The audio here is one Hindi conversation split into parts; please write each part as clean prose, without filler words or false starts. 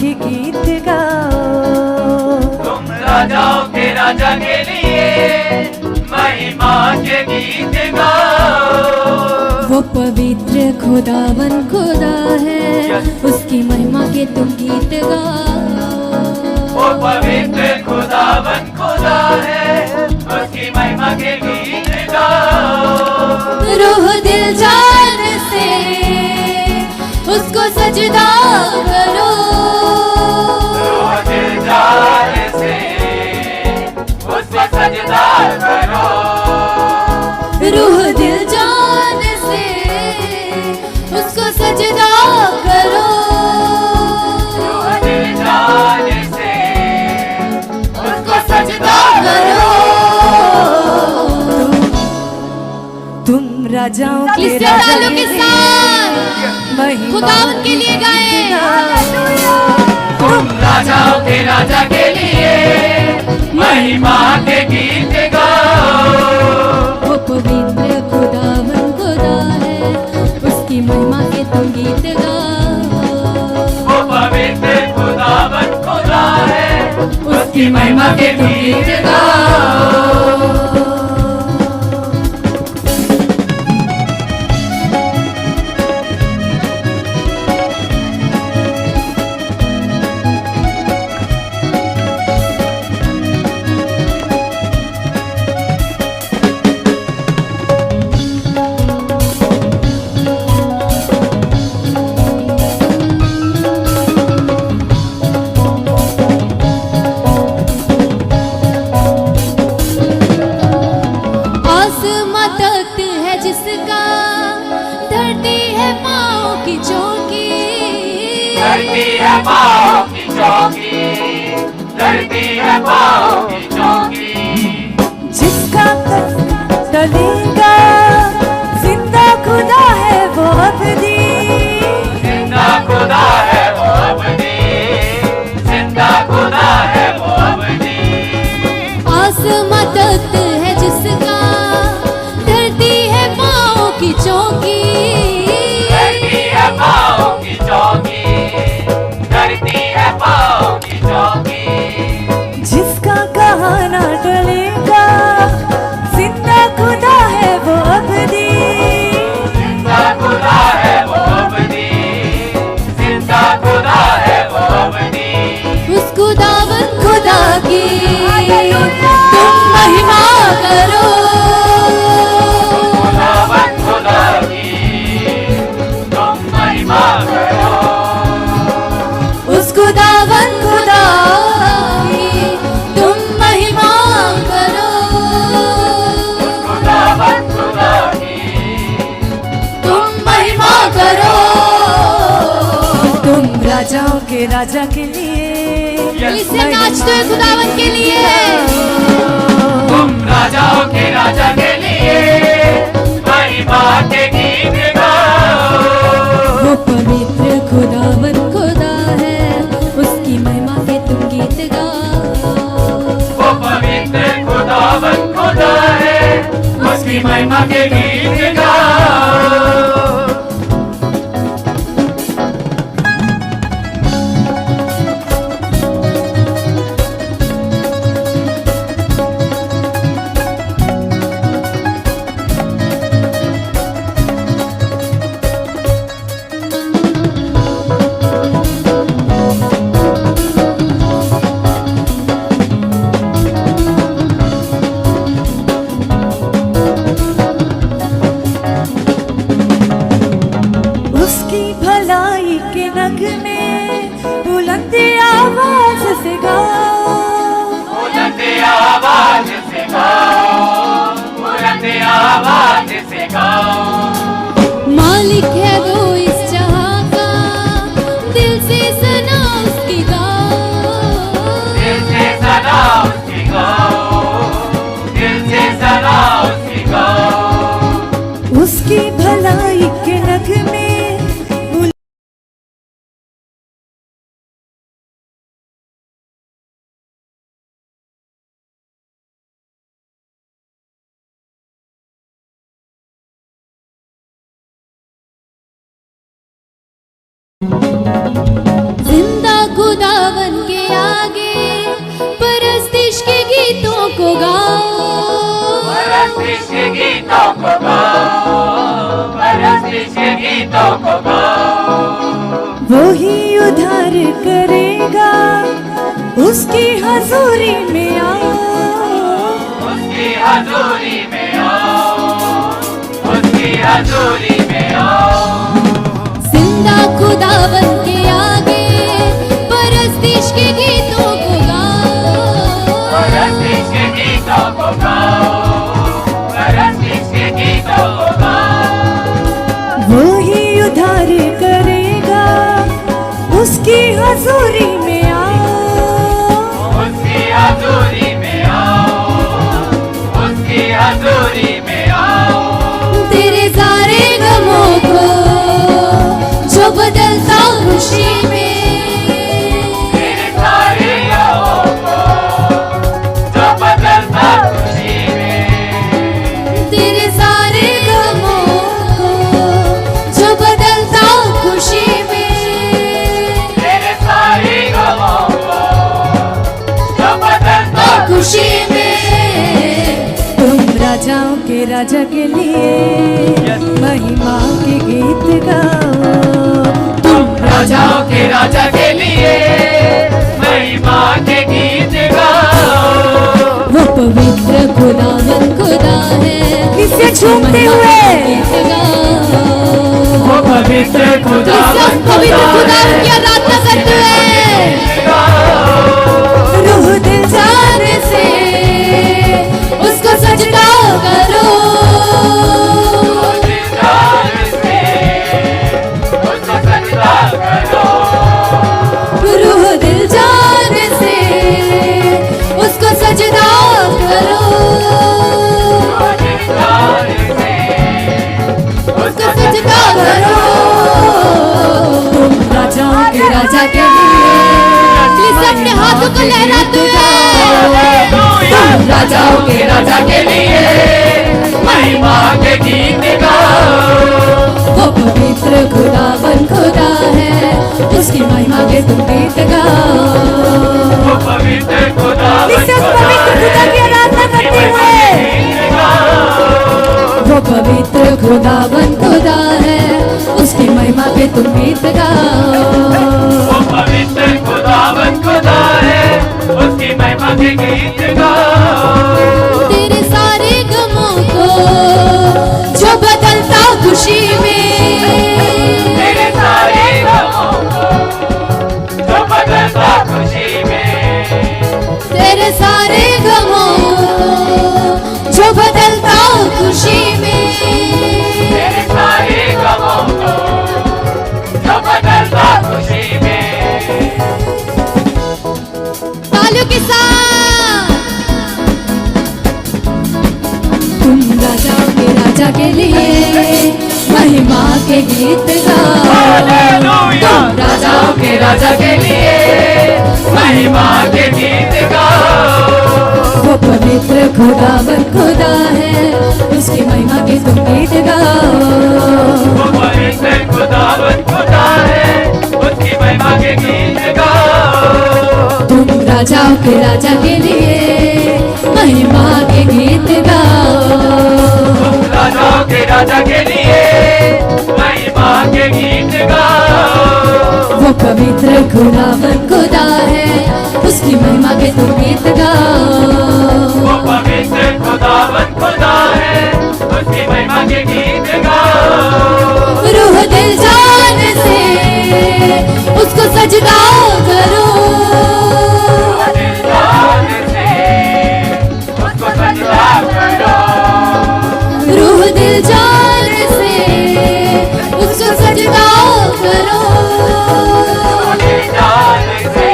के गीत गाओ। तुम राजाओं के राजा के लिए महिमा के गीत गाओ। वो पवित्र खुदावन खुदा है, उसकी महिमा के तुम गीत गाओ। वो पवित्र खुदावन खुदा है, उसकी महिमा के गीत गाओ। रूह दिल जान से उसको सजदा करो। रूह दिल जान से उसको सजदा करो। रूह दिल जान से उसको सजदा करो। रूह दिल जान से उसको सजदा करो। तुम राजाओं के इस राजा तालों के साथ महिमा खुदावन के लिए गाएं। तुम राजाओं के राजा के लिए महिमा के गीत गाओ। वो पवित्र खुदावन खुदा है, उसकी महिमा के तुम गीत गाओ। वो पवित्र खुदावन खुदा है, उसकी महिमा के गीत गाओ। धरती है पाँव की चौकी, धरती है पाँव की चौकी। जिसका टलेगा जिंदा खुदा है वो अबदी। जिंदा खुदा है वो अबदी, जिंदा खुदा है वो अबदी। आसमां तख्त है जिसका, धरती है पाँव की चौकी। धरती है पाँव की चौकी, धरती है पाँव की चौकी। जिसका कहा ना टलेगा जिंदा खुदा है वो अबदी। जिंदा खुदा है वो अबदी, जिंदा खुदा है वो अबदी। उस खुदावन खुदा की तुम महिमा करो। खुदावन खुदा की तुम महिमा करो। उस खुदावन खुदा की तुम महिमा करो। खुदावन खुदा की तुम महिमा करो। तुम राजाओं के राजा के लिए इससे नाचते हैं खुदावन के लिए। तुम राजाओं के राजा के लिए महिमा के गीत गाओ। वो पवित्र खुदावन खुदा है, उसकी महिमा के तुम गीत गाओ। वो पवित्र खुदावन खुदा है, उसकी महिमा के गीत गाओ। उसकी भलाई के नगमे बुलंद आवाज से गाओ। बुलंद आवाज से गाओ, बुलंद आवाज से गाओ। मालिक है वो इस जहां का, दिल से सना उसकी गाओ। दिल से सना उसकी गाओ, दिल से सना उसकी गाओ। उसकी भलाई के नगमे जिंदा खुदा परस्तिश के गीतों को गाओ, परस्तिश के गीतों को गाओ। वो ही उधार करेगा, उसकी हजूरी में आओ, उसकी हजूरी में आओ, उसकी हजूरी में आओ। जिंदा खुदावन के आगे परस्तिश के गीतों को गाओ, परस्तिश के गीतों को गाओ, परस्तिश के गीतों को गाओ। वो ही उधार करेगा, उसकी हजूरी में आओ, उसकी हजूरी में आओ, उसकी हजूरी में आओ। तेरे सारे गमों को जो बदलता खुशी में, तेरे सारे गमों को जो बदलता खुशी में, तेरे सारे गमों को जो बदलता खुशी में, तेरे सारे गमों को जो बदलता खुशी में। तुम राजाओं के राजा के लिए महिमा के गीत गाओ, राजाओं के राजा के लिए महिमा के गीत गाओ। वो पवित्र खुदावन खुदा है, इसे झूमते हुए गीत गाओ। वो पवित्र खुदावन पवित्र खुदावन की आराधना करते हैं, रूह दिल जान से उसको सजदा करो, उसको सजदा करो। रूह दिल जान से उसको सजदा करो, उसको सजदा करो। तुम राजाओं के राजा के लिए प्लीज अपने हाथों को लहराते हुए, तुम राजाओं के राजा के लिए महिमा के गीत गाओ। वो पवित्र खुदावन खुदा है, उसकी महिमा के तुम गीत गाओ। वो पवित्र खुदावन इसे उस खुदा पवित्र खुदा की आराधना करते हुए, वो पवित्र खुदावन खुदा है, उसकी महिमा के तुम गीत गाओ। वो पवित्र खुदावन खुदा है, उसकी महिमा के गीत गाओ। तेरे सारे गमों को जो बदलता खुशी में, तेरे सारे गमों को जो बदलता खुशी में, तेरे सारे गमों को जो बदलता खुशी में, तेरे सारे गमों को जो बदलता खुशी में। तालियों के साथ तुम राजाओं के राजा के लिए महिमा के गीत गाओ। हालेलुया। राजाओं के राजा के लिए महिमा के गीत गाओ। वो पवित्र खुदावन खुदा है, उसकी महिमा के तुम गीत गाओ। वो पवित्र खुदावन खुदा है, उसकी महिमा के गीत गाओ। तुम राजाओं के राजा के लिए महिमा के गीत गाओ। राजाओं के राजा के लिए महिमा के गीत गाओ। वो पवित्र खुदावन खुदा है, उसकी महिमा के तुम गीत गाओ। वो पवित्र खुदावन खुदा है, उसकी महिमा के गीत गाओ। रूह दिल जान से उसको सजदा करो, दिल जान से उसको सजदा करो। रूह दिल जान से उसको सजदा करो, दिल जान से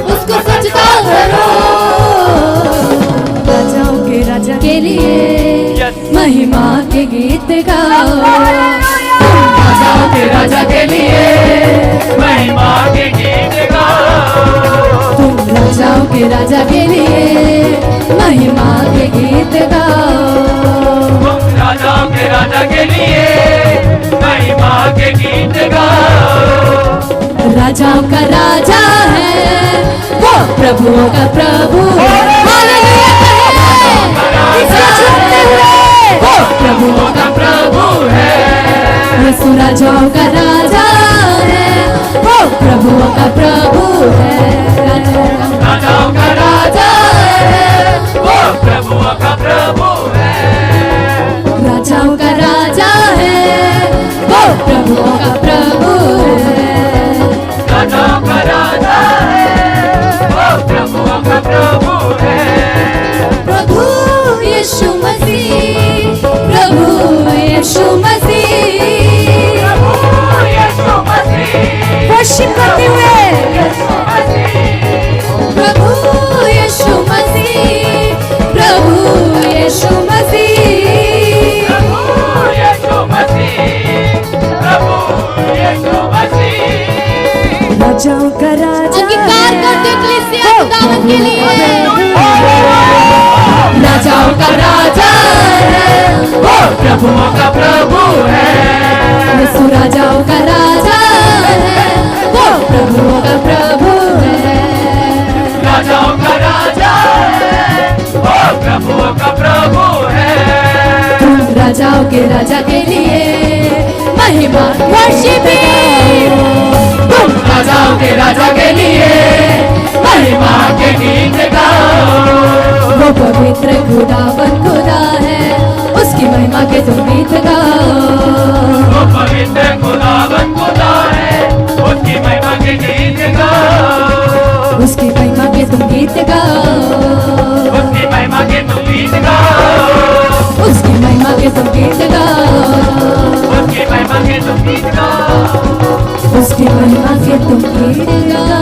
उसको सजदा करो। राजाओं के राजा के लिए महिमा के गीत गाओ। राजाओं के राजा के लिए महिमा के गीत गाओ। तुम राजाओं के राजा के लिए महिमा के गीत गाओ। राजाओं के राजा के लिए महिमा के गीत गाओ। राजाओं का राजा है वो, प्रभुओं का प्रभु। हालेलुया कहे। प्रभुओं का प्रभु है यीशु राजाओं का राजा है, वो प्रभुओं का प्रभु है, राजाओं का राजा है वो प्रभुओं का प्रभु है राजाओं का राजा है, वो प्रभुओं का प्रभु है, राजाओं का राजा है वो प्रभुओं का प्रभु है प्रभु यीशु मसीह, प्रभु यीशु मसीह, प्रभु यीशु मसीह वर्शिप करते हुए यीशु मसीह प्रभु यीशु मसीह, प्रभु यीशु मसीह, प्रभु यीशु मसीह प्रभु यीशु मसीह राजाओं का राजा अंगीकार करते कलीसिया खुदावंद के लिए राजाओं का राजा है, वो प्रभुओं का प्रभु है यीशु राजाओं का राजा है, वो प्रभुओं का प्रभु है, राजाओं का राजा है वो प्रभुओं का प्रभु है तुम राजाओं के राजा के लिए महिमा वर्शिप तुम राजाओं के राजा के लिए महिमा के गीत गाओ वो पवित्र खुदावन खुदा है, उसकी महिमा के तुम गीत गाओ, वो पवित्र खुदावन खुदा है उसकी महिमा के गीत गाओ उसकी महिमा के तुम गीत गाओ, उसकी महिमा के तुम गीत गाओ उसकी महिमा के तुम गीत गाओ, उसकी महिमा के तुम गीत गाओ उसकी महिमा के तुम गीत गाओ।